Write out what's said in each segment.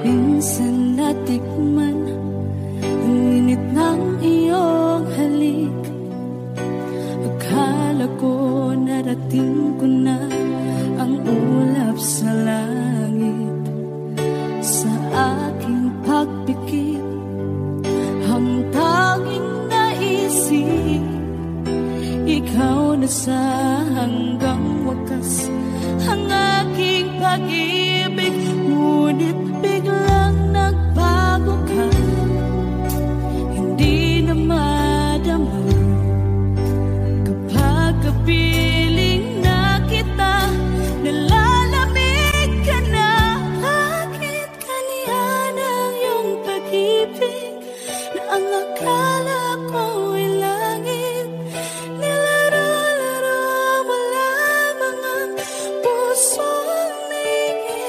Minsan natikman ang init ng iyong halik. Akala ko narating ko na ang ulap sa langit. Sa aking pagpikit, ang tanging naisip, ikaw na sa hanggang wakas ang aking pag-ibig. Ngunit biglang nagbago ka, hindi na madama kapag kapiling na kita. Nalalamig ka na, bakit kaniyan ang iyong pag-ibig na ang akala ko ay langit. Nilaro-laro mo lamang ang pusong naingit.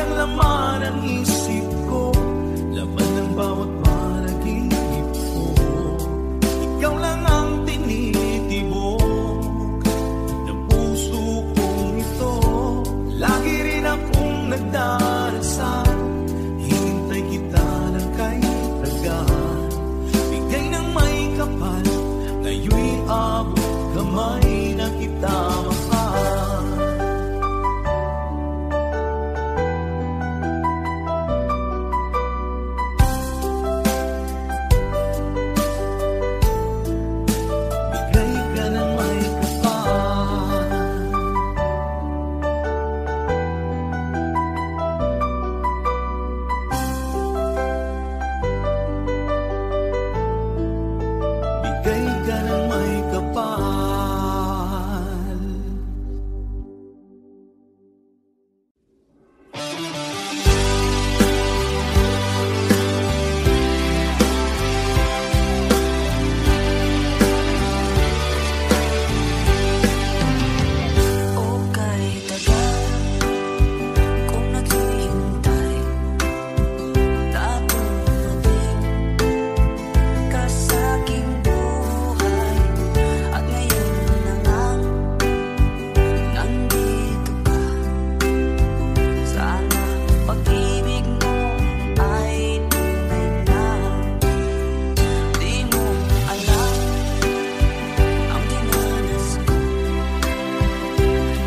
ang laman ng isip ko, laman ng bawat panaginip ko. Ikaw lang ang tinitibok ng puso kong ito. Lagi rin akong nagdarasal, hinintay kita ng kaibigan. Bigay ng may kapal, ngayon'y abot kamay na kita mahal. Bigay ka ng may kapal. Bigay ka ng may kapal. O kahit tagal kung naghihintay, tapunating ka sa aking buhay. At ngayon na nga, nandito ka. Sana pag-ibig mo ay tunay na. Di mo alam ang dinanas ko.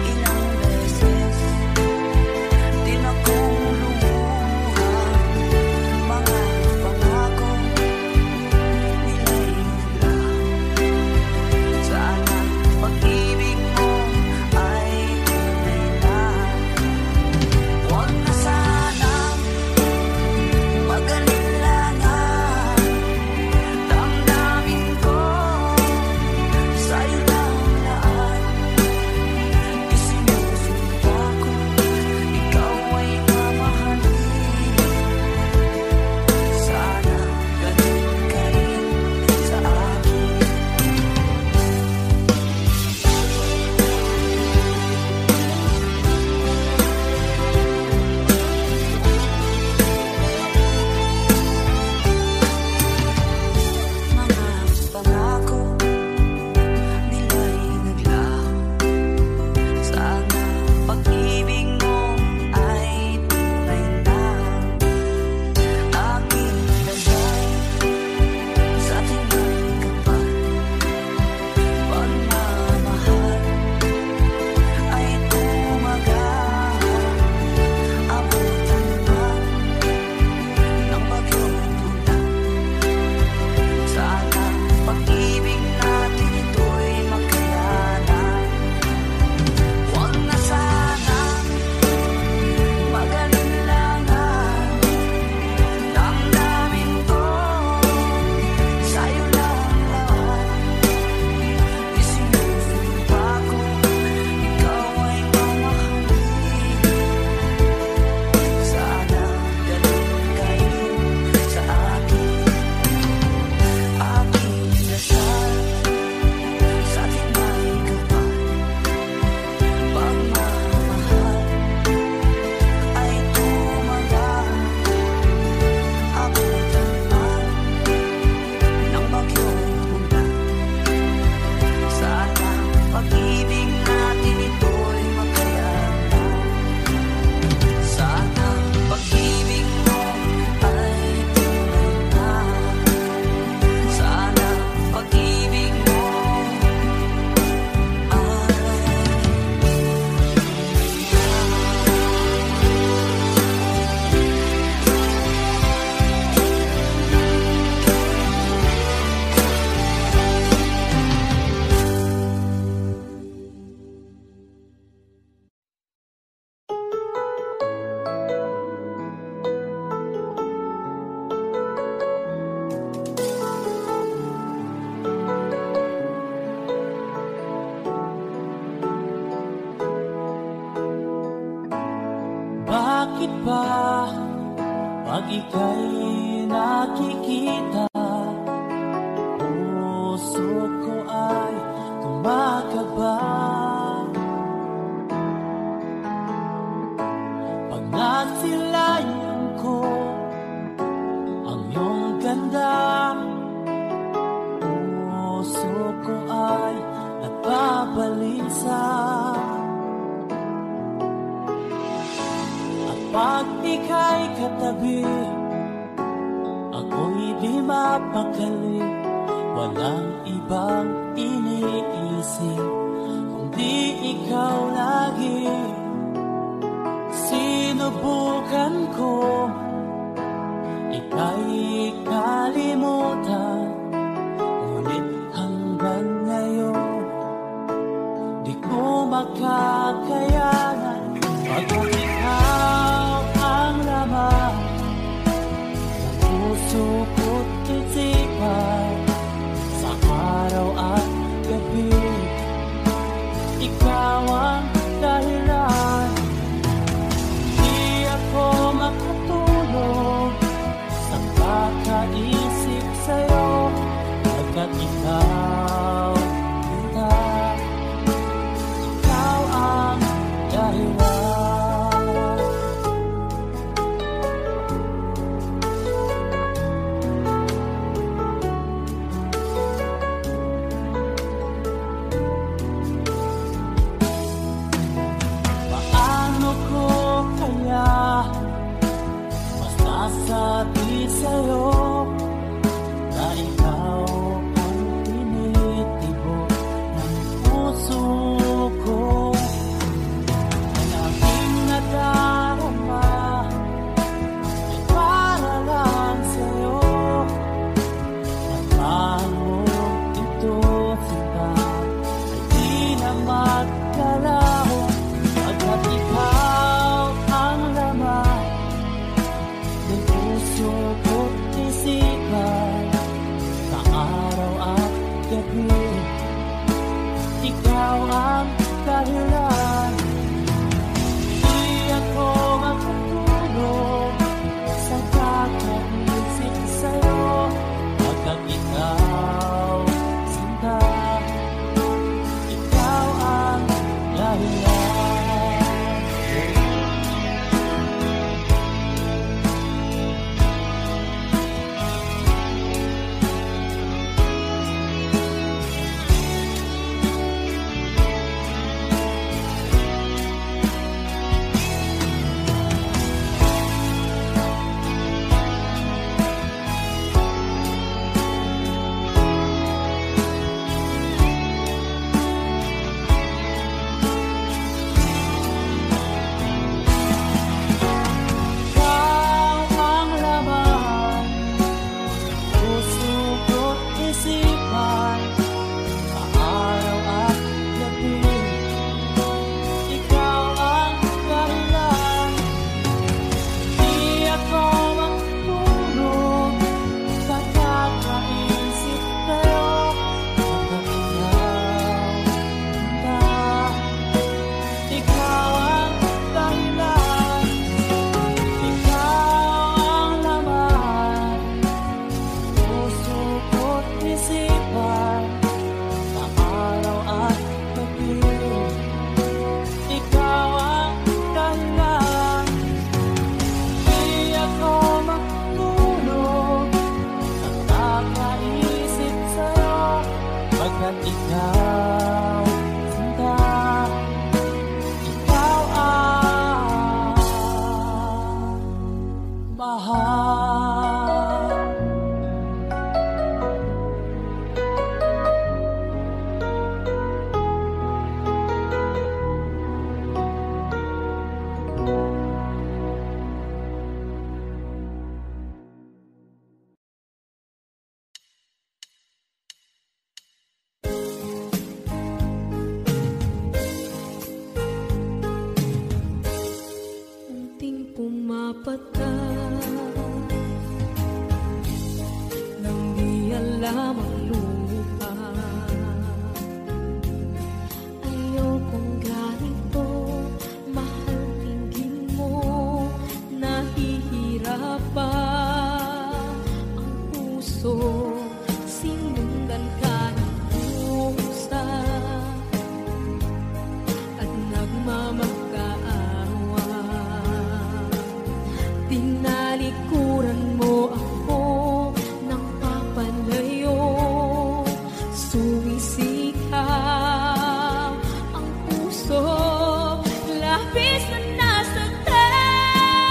Ilang beses din akong lumuha. Mga pangako nila'y naglaho. Sana pag-ibig mo ay tunay na. Huwag na sanang mag-alilangan. Damdamin ko sa'yo lang lahat. Isinusumpa ko, ikaw ay mamahalin. Sana ganun ka rin sa akin. Mga pangako nila'y naglaho. Sana pag-ibig mo ay tunay na. Aking dasal sa ating may kapal, pagmamahal ay tumagal. Abutan man ng bagyong ulan. Sana pag-ibig natin ito'y makayanan. Huwag na sanang mag-alilangan. Damdamin ko sa'yo lang lahat. Isinusumpa ko, ikaw ay mamahalin. Sana ganun ka rin sa akin. Aking dasal sa ating may kapal, pagmamahal ay tumagal. Abutan man ng bagyong ulan. Sana pag-ibig natin ito'y makayanan. Sana pag-ibig mo ay tunay na. Sana pag-ibig mo ay Bakit ba pag ika'y nakikita, puso ko ay kumakaba? Pag nagsil Kapag ika'y katabi, ako'y di mapakali. Walang ibang iniisip kundi ikaw lagi. Sinubukan ko ika'y kalimutan, ngunit hanggang ngayon di ko makakayanan. Pagkat ikaw ang laman ng puso ko't isipan, sa araw at gabi ikaw ang dahilan. Di ako makatulog sa kakaisip sa'yo, pagkat ikaw ang dahilan. Masasabi sa'yo na ikaw ang tinitibok ng puso ko. Ang aking nadarama ay para lang sa'yo. At mo ito sita ay di na magkalaho, pagkat ikaw ang laman ng puso ko't isipan, sa araw at gabi ikaw ang dahilan. Di ako makatulog sa kakaisip sa'yo, pagkat ikaw sinta, ikaw ang dahilan. Labis na nasaktan.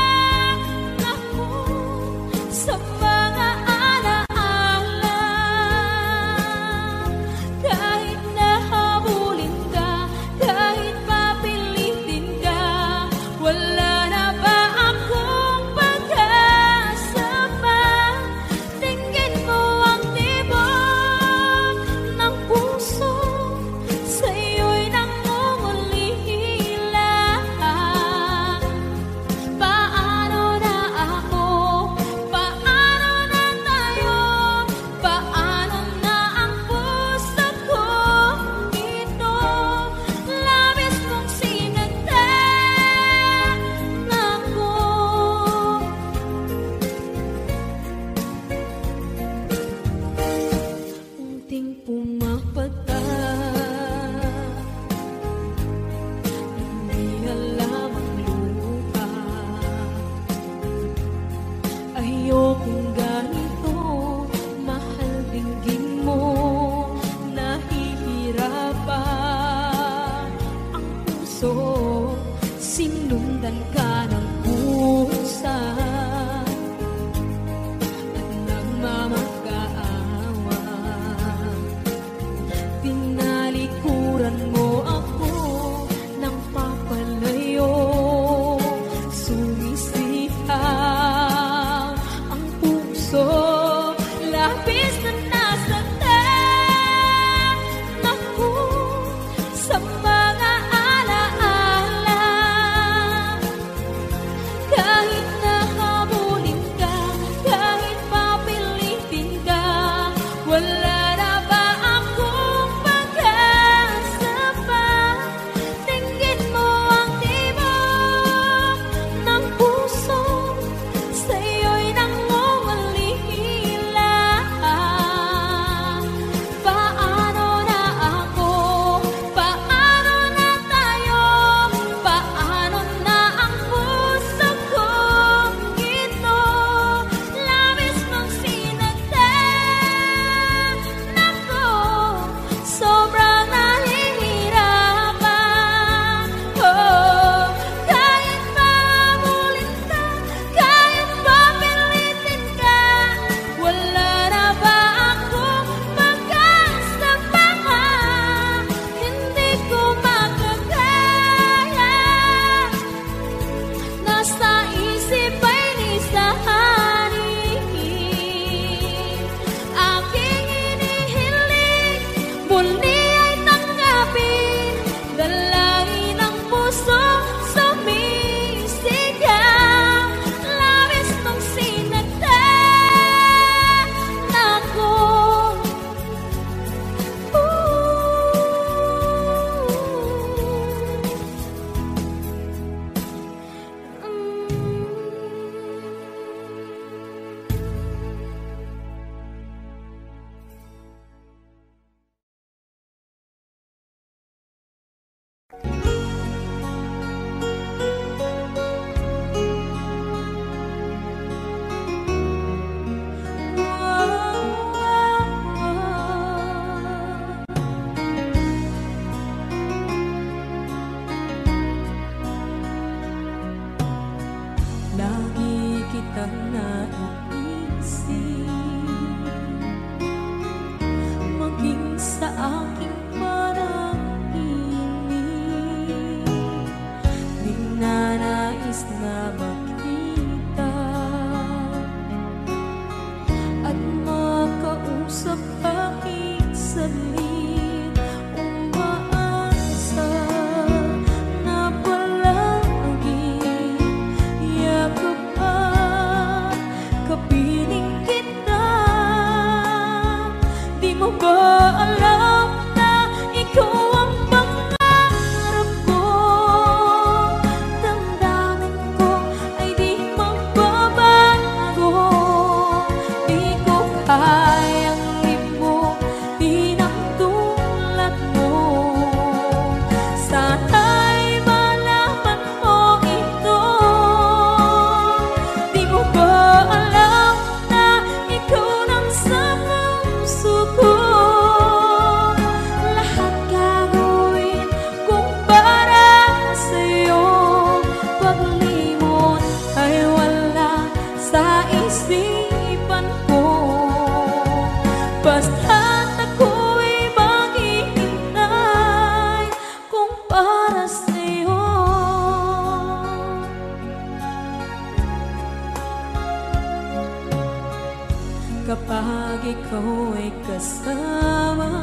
kapag ikaw ay kasama.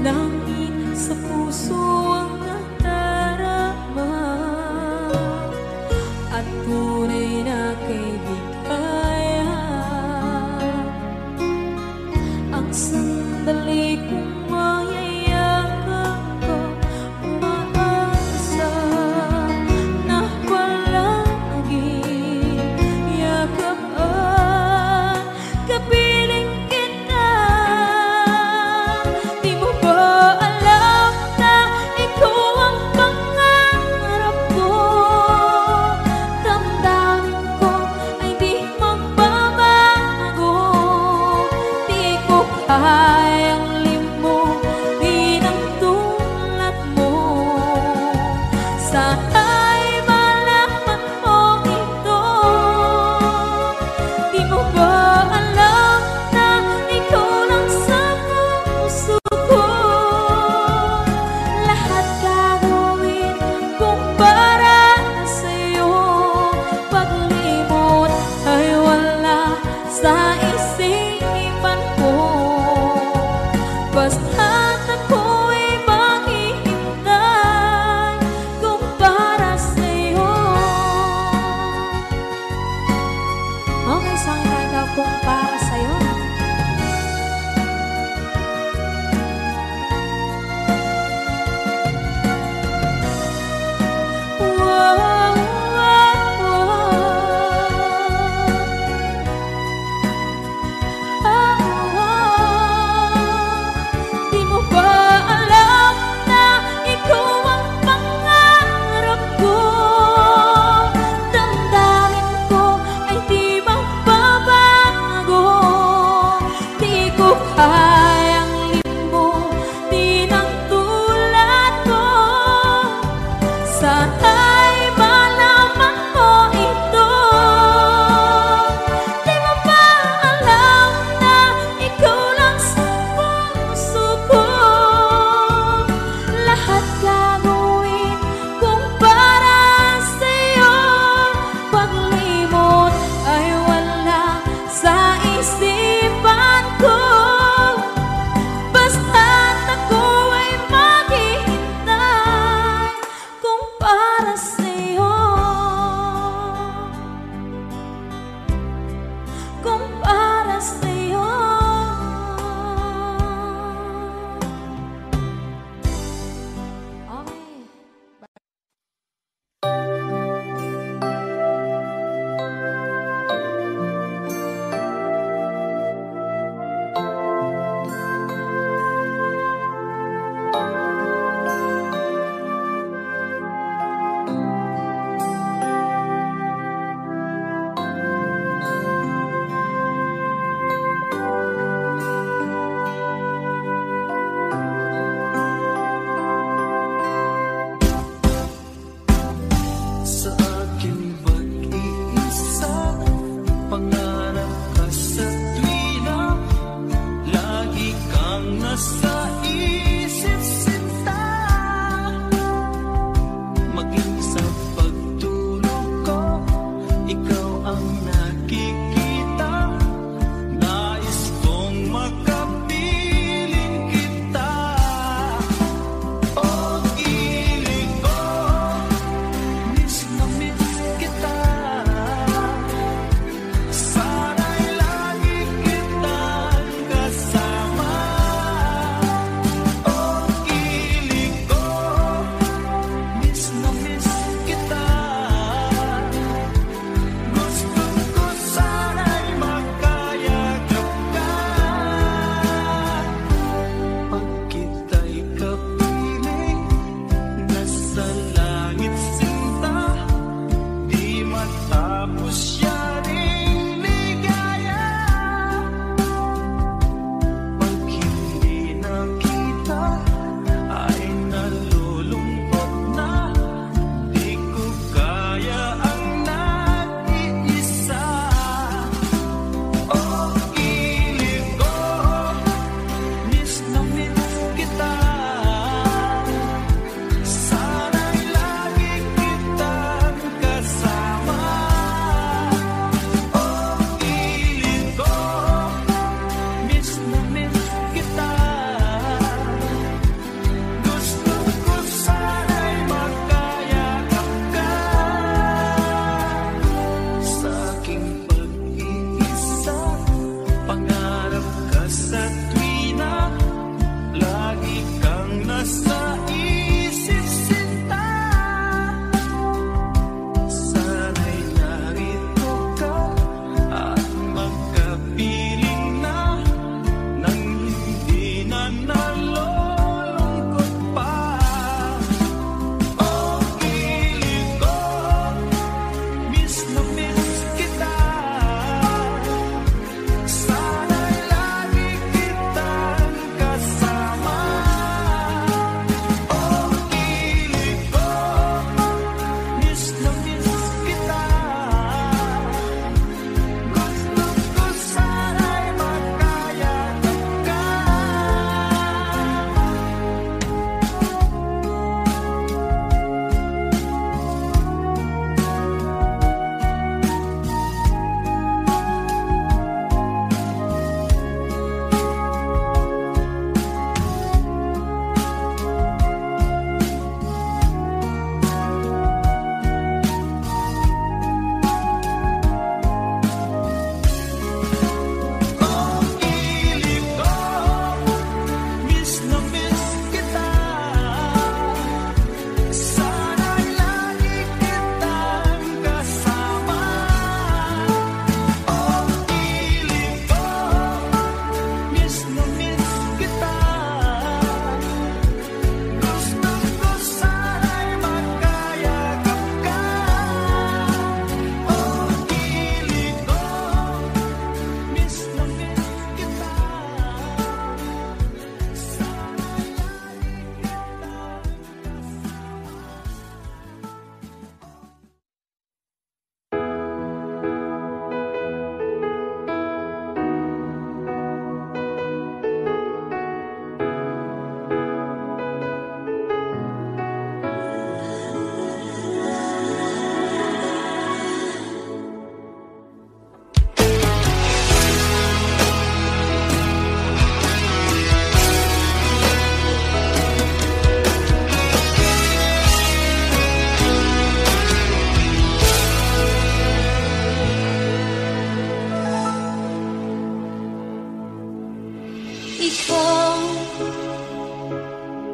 Langit sa puso ang nadarama at tunay na kaibigan. Ang sandali kong mayayakap ko, umaasa na palaging yakap at kapiling kita. Di mo ba alam na ikaw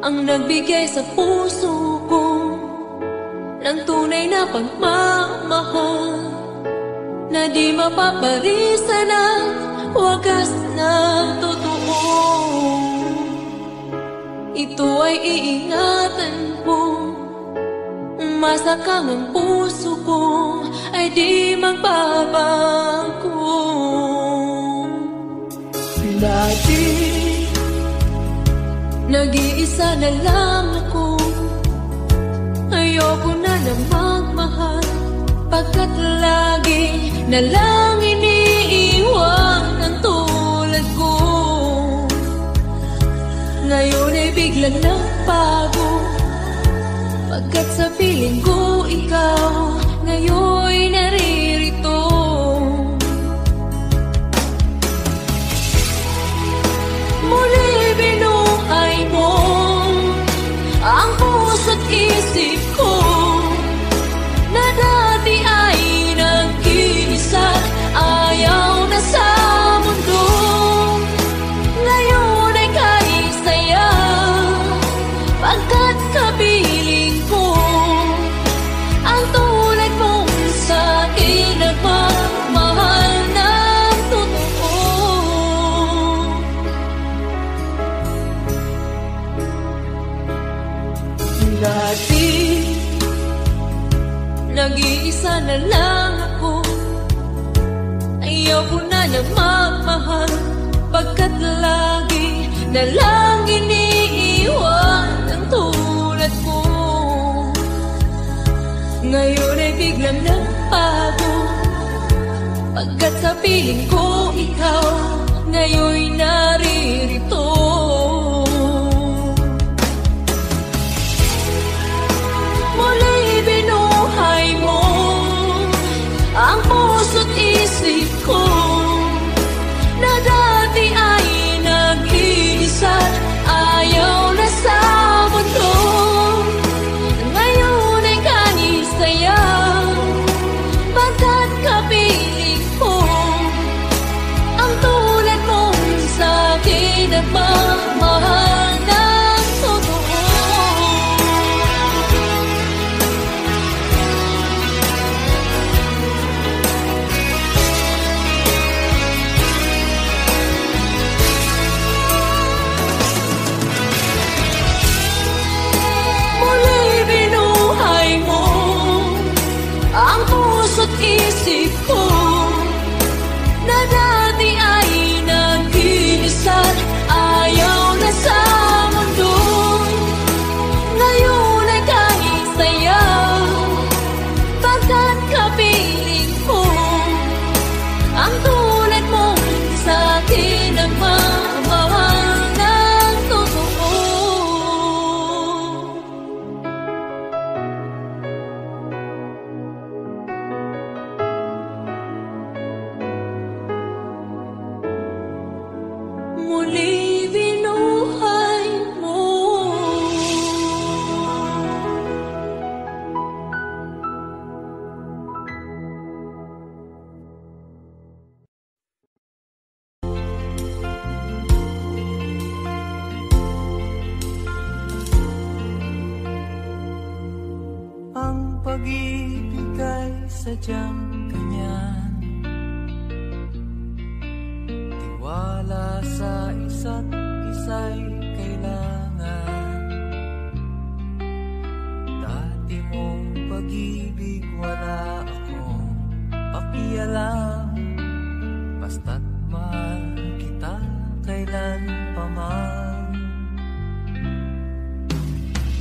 ang nagbigay sa puso ko ng tunay na pagmamahal na di mapaparisan at wagas na totoo. Ito ay iingatan ko, masakang ang puso ko ay di magbabago. Lagi nag-iisa na lang ako, ayoko na magmahal, pagkat lagi na lang iniiwan ang tulad ko. Ngayon ay biglang nagbago, pagkat sa piling ko ikaw ngayon naririto. Muli binuhay mo ang puso't isip ko na dati ay nag-iisa, ayaw na sa mundo. Ngayon ay kahit saya, pagkat kapiling ko ang tulad mong sa'kin nagmamahal ng totoo. Dati nag-iisa na lang ako, ayaw ko na magmahal, pagkat lagi na lang iniiwan ang tulad ko. Ngayon ay biglang nagbago, pagkat sa piling ko ikaw ngayon naririto. Muli binuhay mo ang puso't isip ko na dati ay nag-iisa, ayaw na sa mundo. Ngayon ay kahit saya, pagkat kapiling ko ang tulad mong sa'kin nagmamahal ng totoo. Muli binuhay mo ang puso't isip ko na dati ay nag-iisa, ayaw na sa mundo. Ngayon ay kahit saya, pagkat kapiling ko ang tulad mong sa'kin nagmamahal ng totoo. Muli binuhay mo. Ang pag-ibig ay sadyang ganyan, tiwala sa isa't isa'y kailangan. Dati mong pag-ibig wala akong pakialam, basta't mahal kita kailan pa man.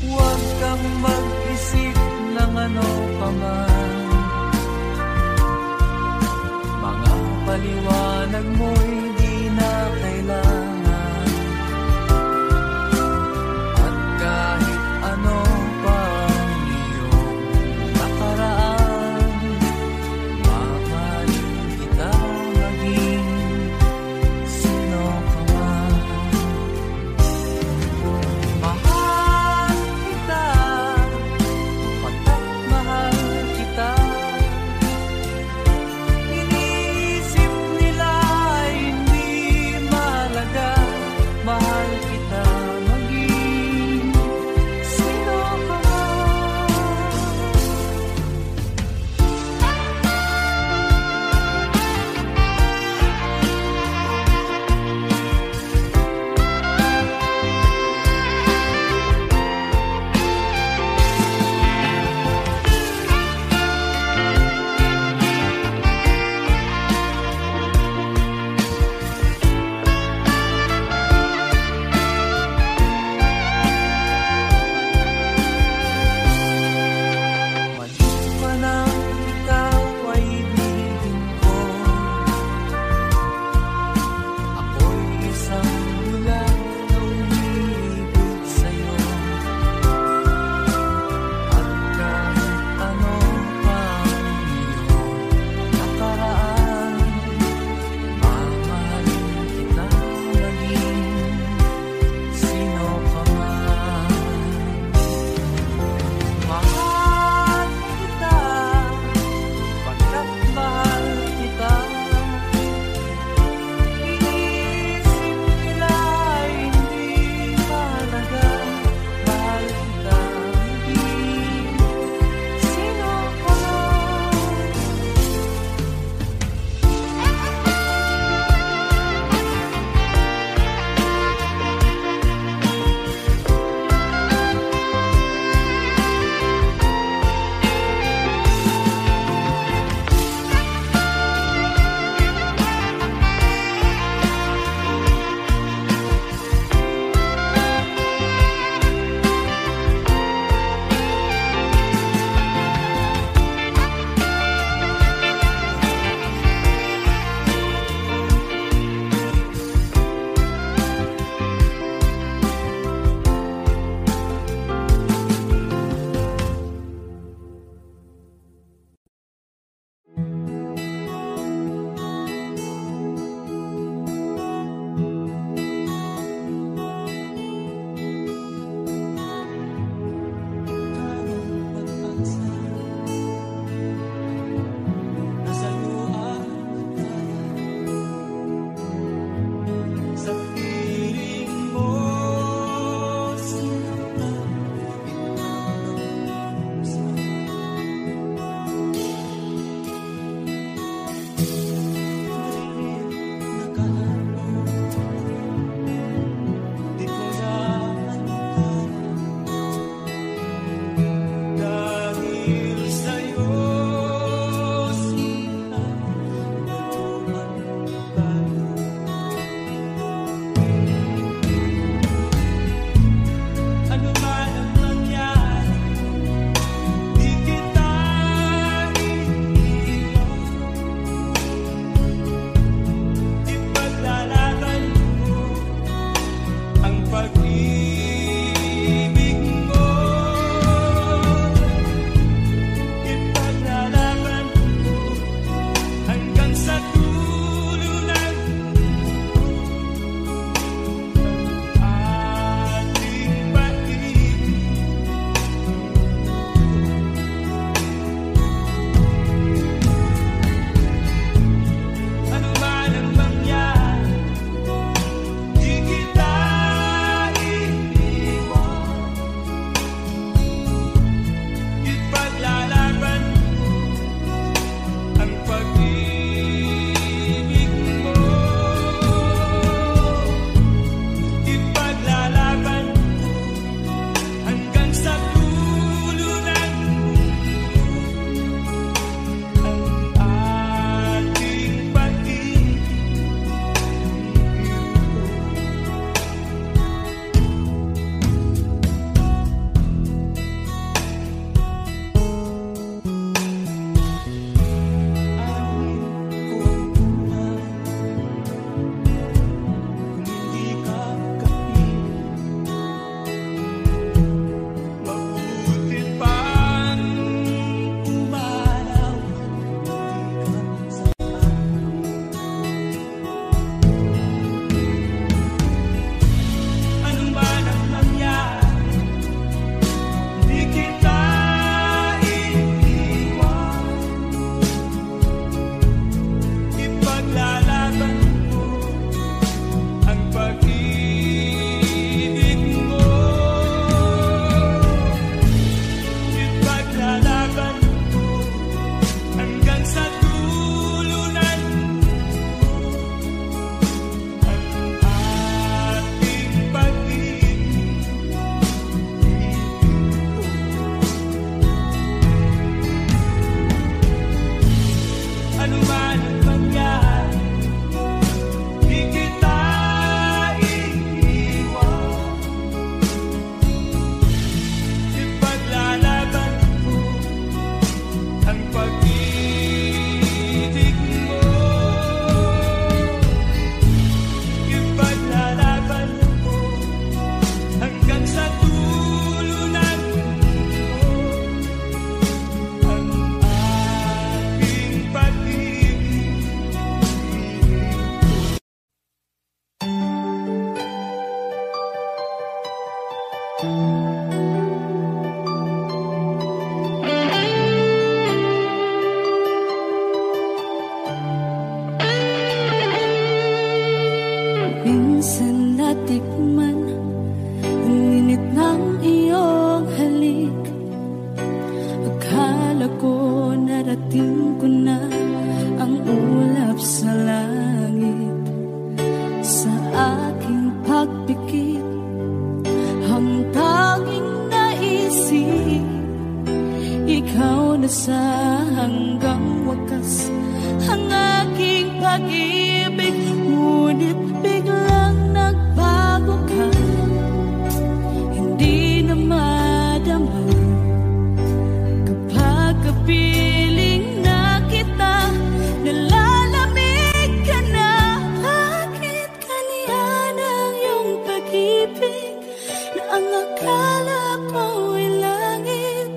Huwag kang mag-isip ng ano pa man, mga paliwanag mo'y di na kailangan. At kahit ano pa ang iyong nakaraan, mamahalin kita maging sino ka man. Mahal kita, pagkat mahal kita. ang aking pag-ibig. Ngunit biglang nagbago ka, hindi na madama. Kapag kapiling na kita, nalalamig ka na. Bakit kaniyan ang iyong pag-ibig na ang akala ko ay langit?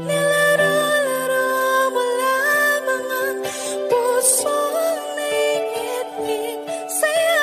Nilaro-laro mo lamang ang pusong naiinig. Saya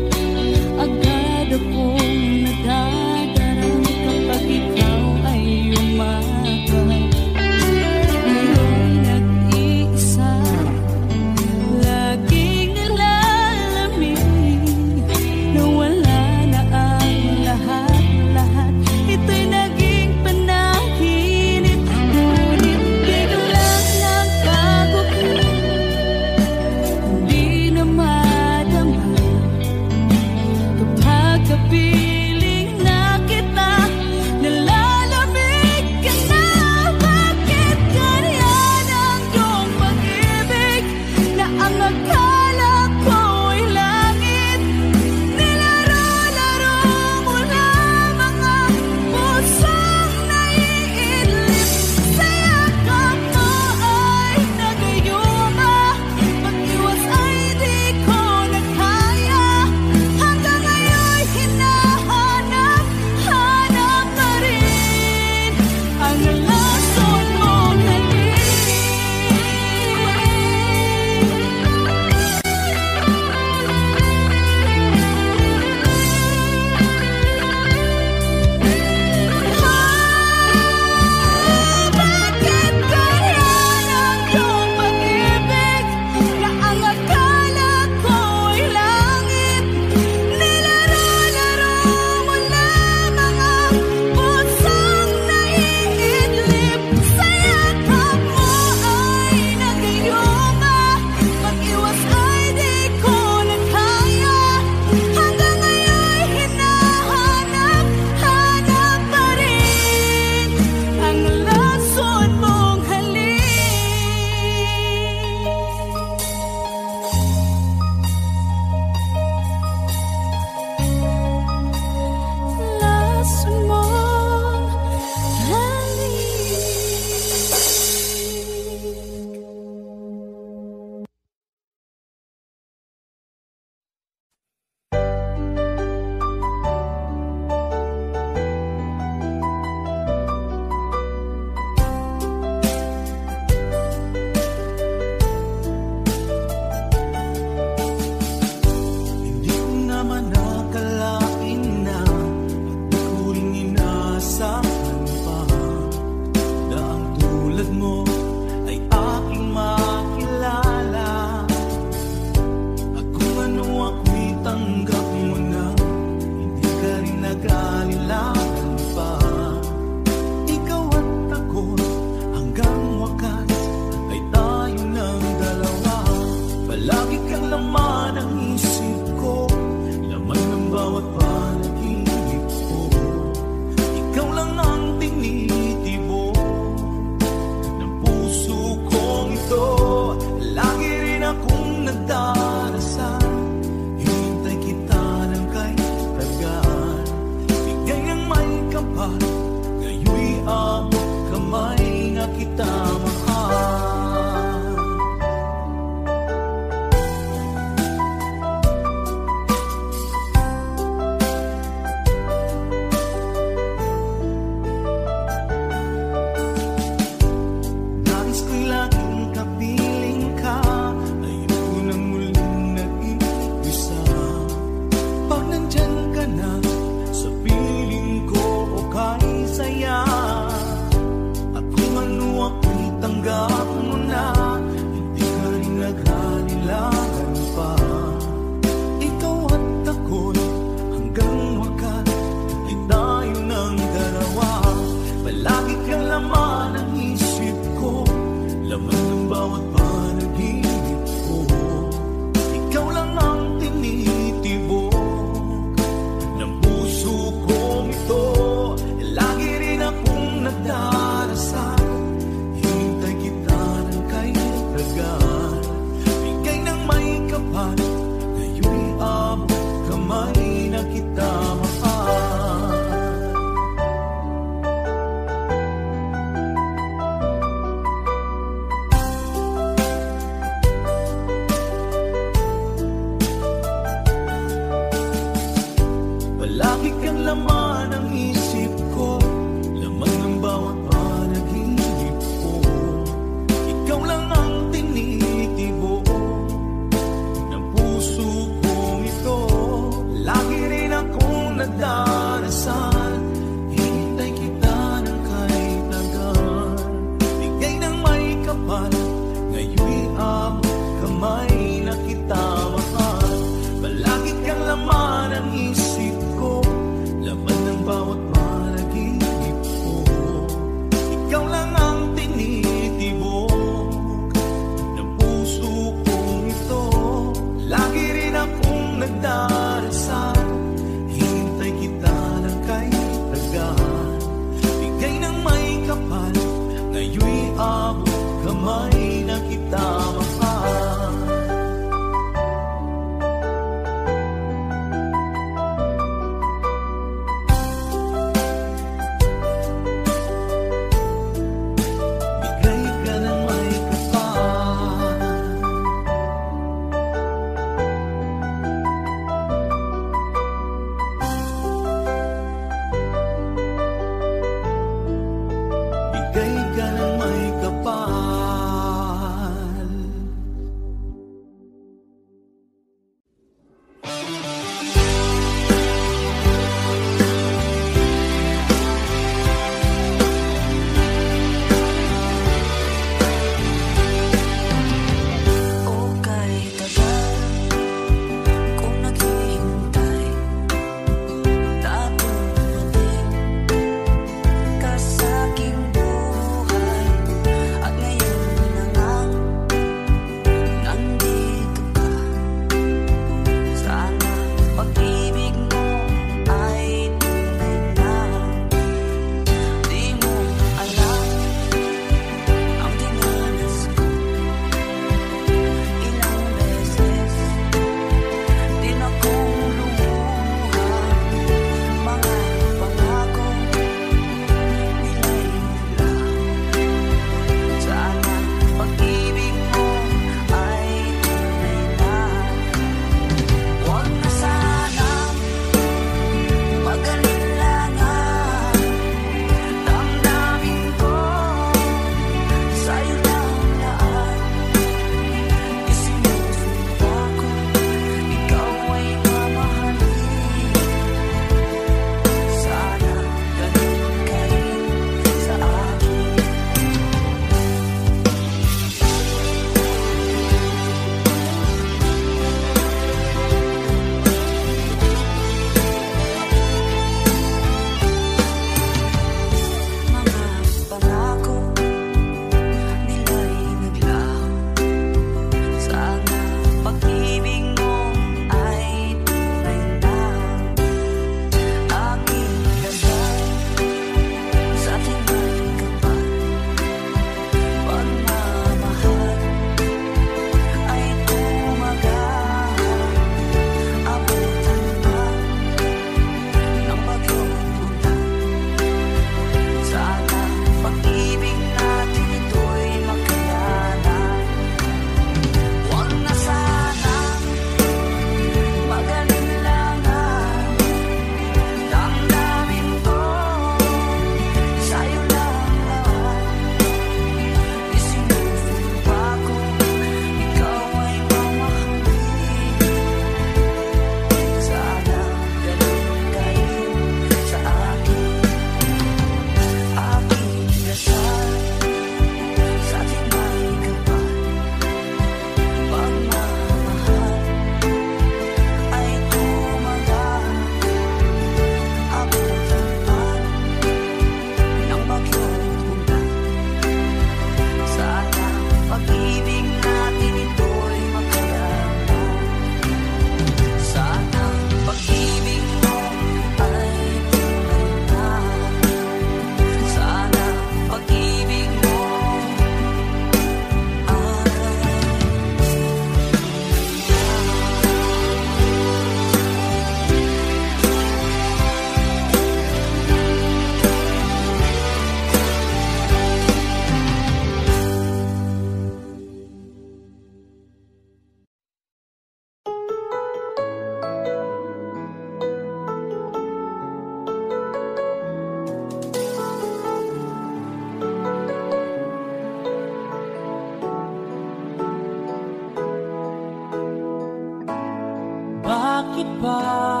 Bakit ba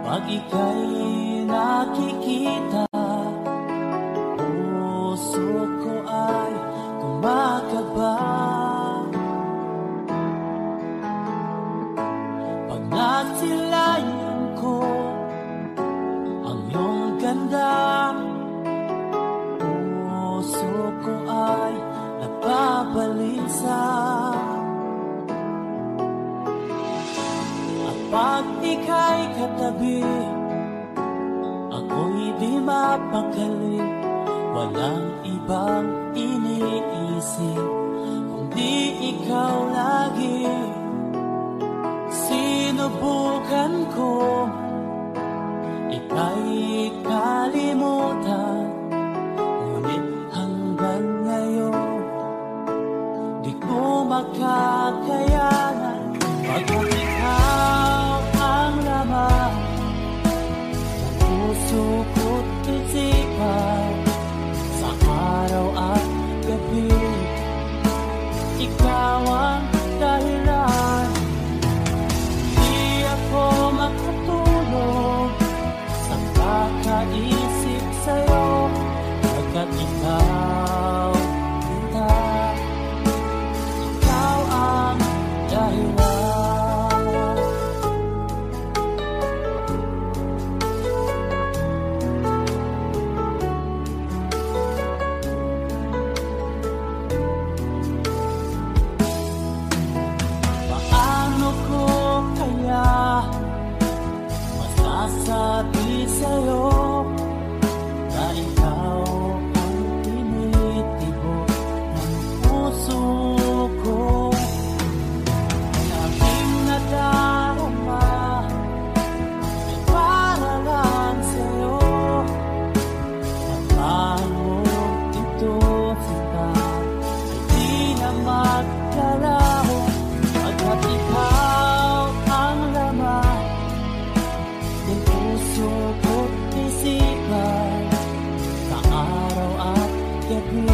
pag ika'y nakikita, puso ko ay kumakaba? Pag nasilayan ko ang iyong ganda, puso ko ay napabalisa. Pag ika'y katabi, ako'y di mapakali. Walang ibang iniisip kundi ikaw lagi. Sinubukan ko ika'y kalimutan, ngunit hanggang ngayon di ko makakayanan. Pagkat ikaw ang laman ng puso ko't isipan, sa araw at gabi ikaw ang dahilan. Di ako makatulog sa kakaisip sa'yo, pagkat ikaw kita, ikaw ang dahilan. Masasabi sa'yo na ikaw ang tinitibok ng puso ko. Ang aking nadarama ay para lang sa'yo. At paano ito sila ay di na magkalaho, pagkat ikaw ang laman ng puso ko't isipan, sa araw at gabi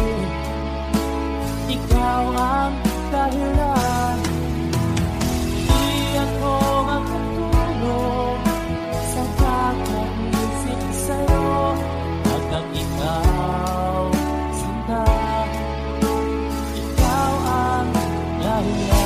ikaw ang dahilan. Di ako makatulog sa kakaisip sa'yo, pagkat ikaw sinta, ikaw ang dahilan.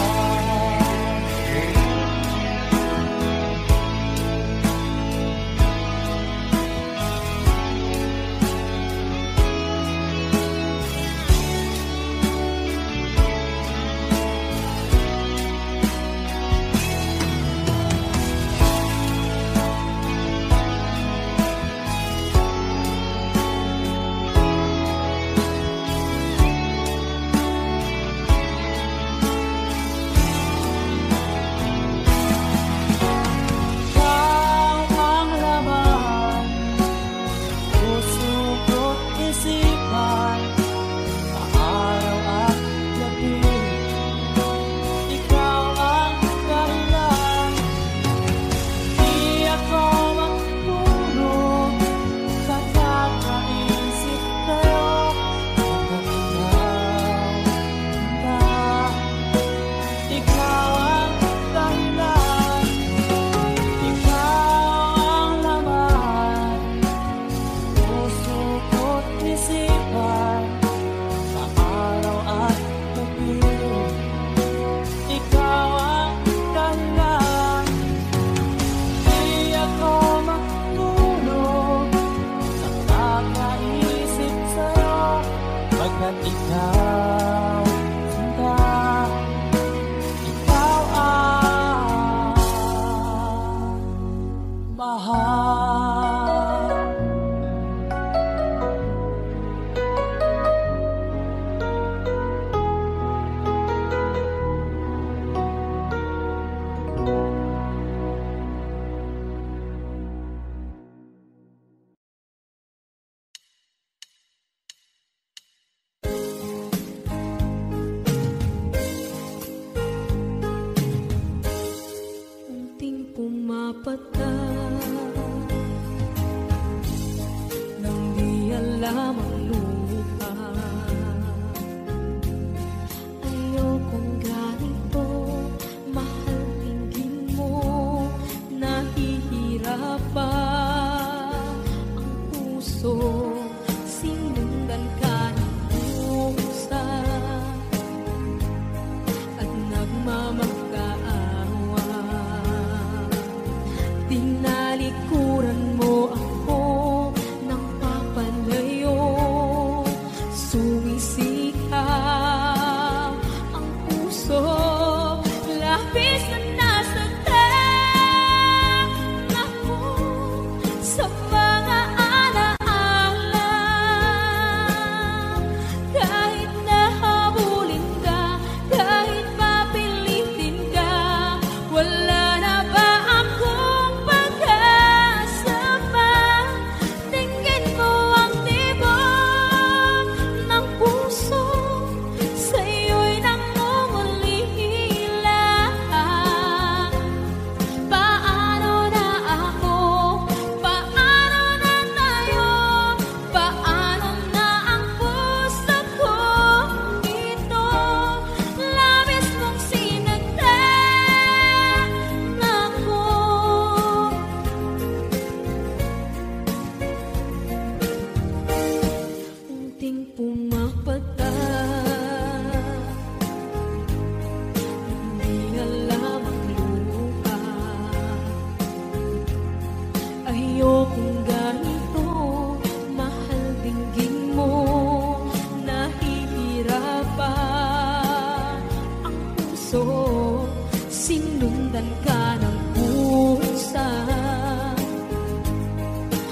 sinundan ka ng pusa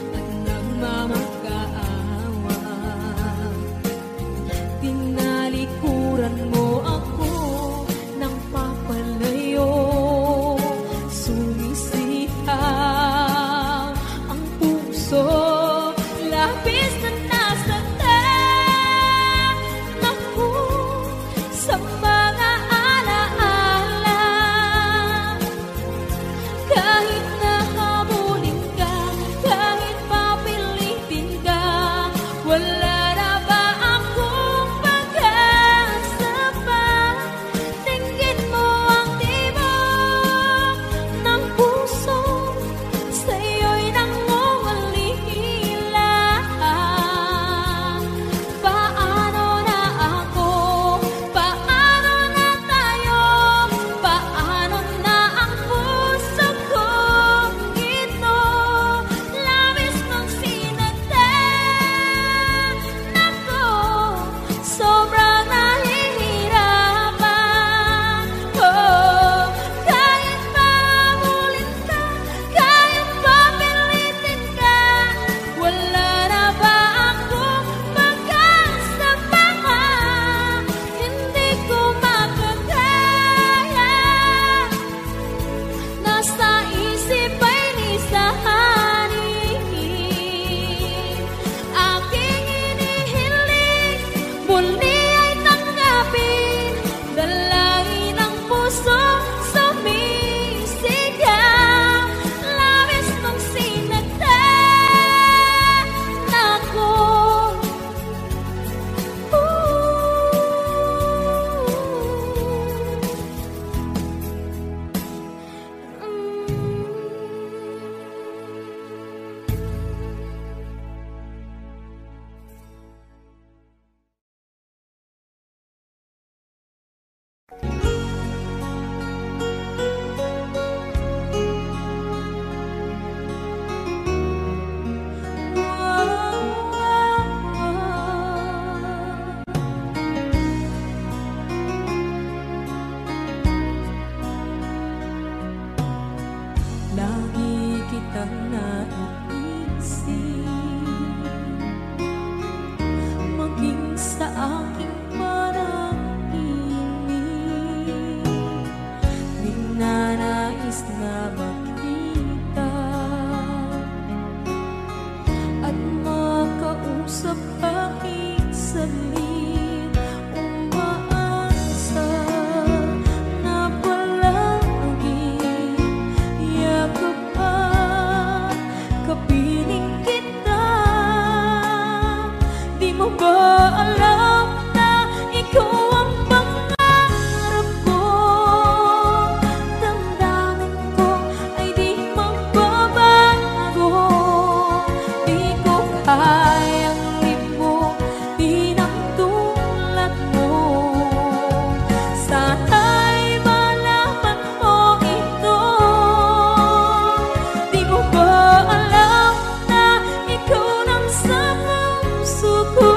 at nagmamag-aawa. Tinalikuran mo ako ng papalayo, sumisihaw ang puso, labis na nasaktan ako sa mga alaala. Kahit nahabulin ka, kahit papilitin ka, wala na ba akong pag-asa pa? Tingin mo ang tibok ng puso, sa'yo'y nangungalila. Paano na ako? Paano na tayo? Paano na ang puso kong ito? Labis mong sinaktan ako, sobrang nahihirapan. Oh, kahit pahabulin ka, kahit papilitin ka, wala na ba akong pag-asa pa? Hindi ko makakaya, nasa isip ay lisahanin. Aking inihiling, muli ay tanggapin, dalangin ang puso sumisigaw. Labis mong sinaktan ako. Lagi kitang naiisip, maging sa aking parang inip. Ninanais na makita at makausap kahit saglit. Umaasa na palagi yakapan, kapiling kita. Di mo ba alam na ikaw ang pangarap ko? Damdamin ko ay di magbabago. Di ko kayang limutin ang tulad mo. Sana'y malaman mo ito. Di mo ba alam na ikaw lang sa puso ko?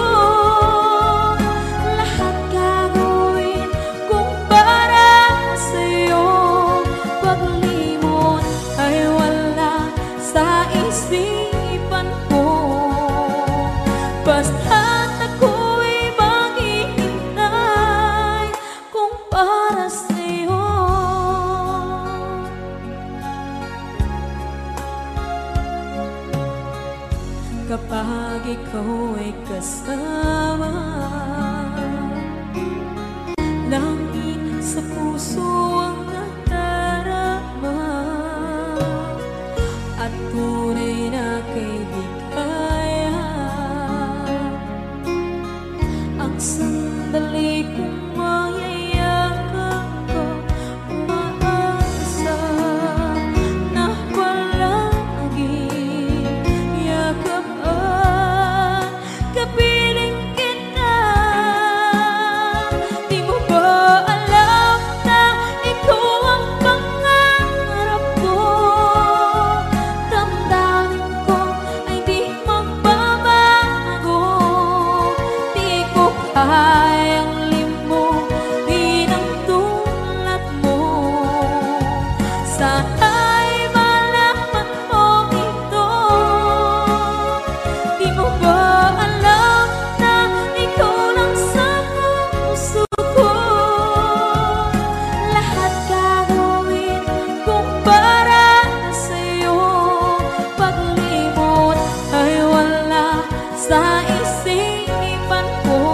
Lahat gagawin kung para sa'yo. Paglimot ay wala sa isipan ko. Basta't ako'y maghihintay kung para sa'yo. Kapag ikaw ay kasama, langit sa puso ang nadarama, at tunay na kaibigan. Ang sandali kong mayayakap ka, umaasa na palagi yakapan, kapiling kita. Sana'y malaman mo ito. Di mo ba alam na ikaw lang sa puso ko? Lahat gagawin kung para sa'yo. Paglimot ay wala sa isipan ko.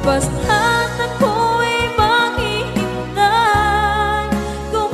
Basta't ako'y maghihintay kung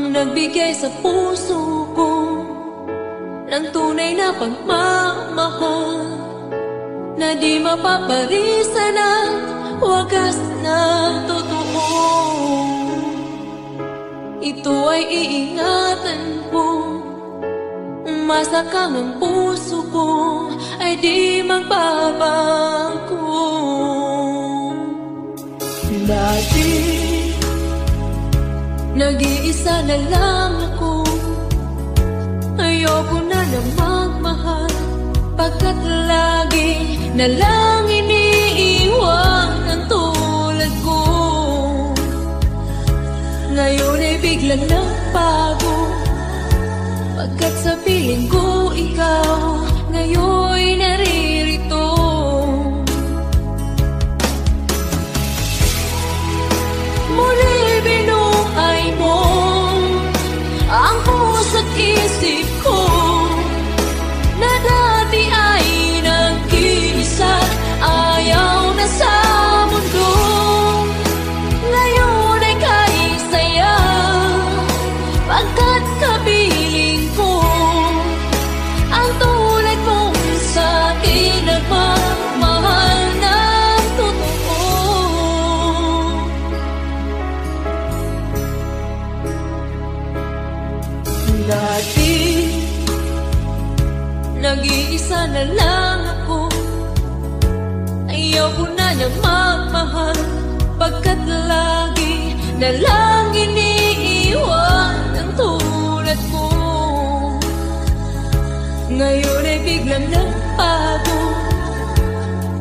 ang nagbigay sa puso ko ng tunay na pagmamahal na di mapaparisan at wagas na totoo. Ito ay iingatan ko, umasa kang ang puso ko ay di magbabago. Dati nag-iisa na lang ako, ayoko na magmahal, pagkat lagi na lang iniiwan ang tulad ko. Ngayon ay biglang nagbago, pagkat sa piling ko ikaw ngayon naririto. Muli binuhay mo ang puso't isip ko na dati ay nag-iisa, ayaw na sa mundo. Ngayon ay kahit saya, pagkat kapiling ko ang tulad mong sa'kin nagmamahal ng totoo. Dati nag-iisa na lang ako, ayaw ko na niyang magmahal, pagkat lagi na lang iniiwan ang tulad ko. Ngayon ay biglang nagbago,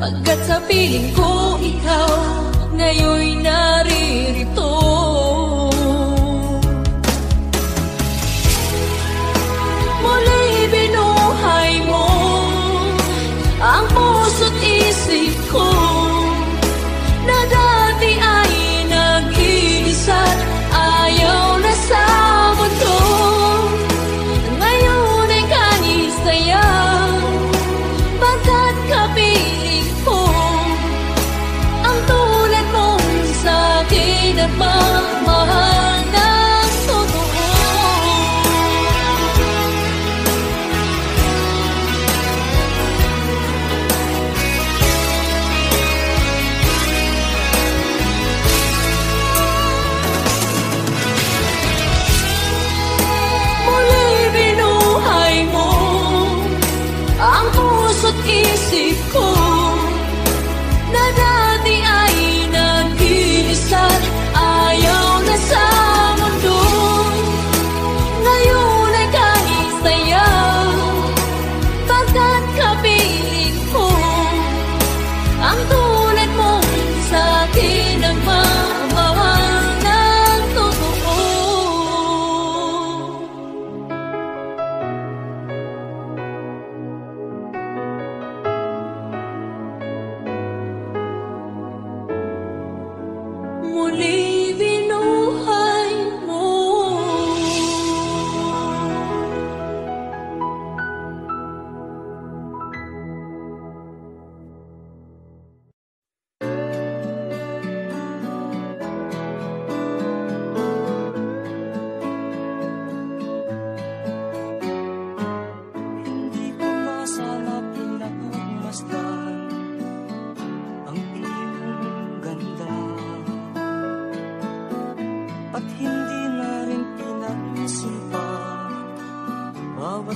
pagkat sa piling ko ikaw ngayon'y naririto. Muli binuhay mo ang puso't isip ko na dati ay nag-iisa, ayaw na sa mundo. Ngayon ay kahit saya, pagkat kapiling ko ang tulad mong sa'kin at magmahal ng totoo. Ang puso't isip ko na dati ay nag-iisa, ayaw na sa mundo. Ngayon ay kahit saya, pagkat kapiling ko ang tulad mong sa'kin ang magmamahal ng totoo. Muli binuhay mo. Hindi ko na sana pinagmasdan ang iyong ganda, at hindi na rin pinagsimpa bawat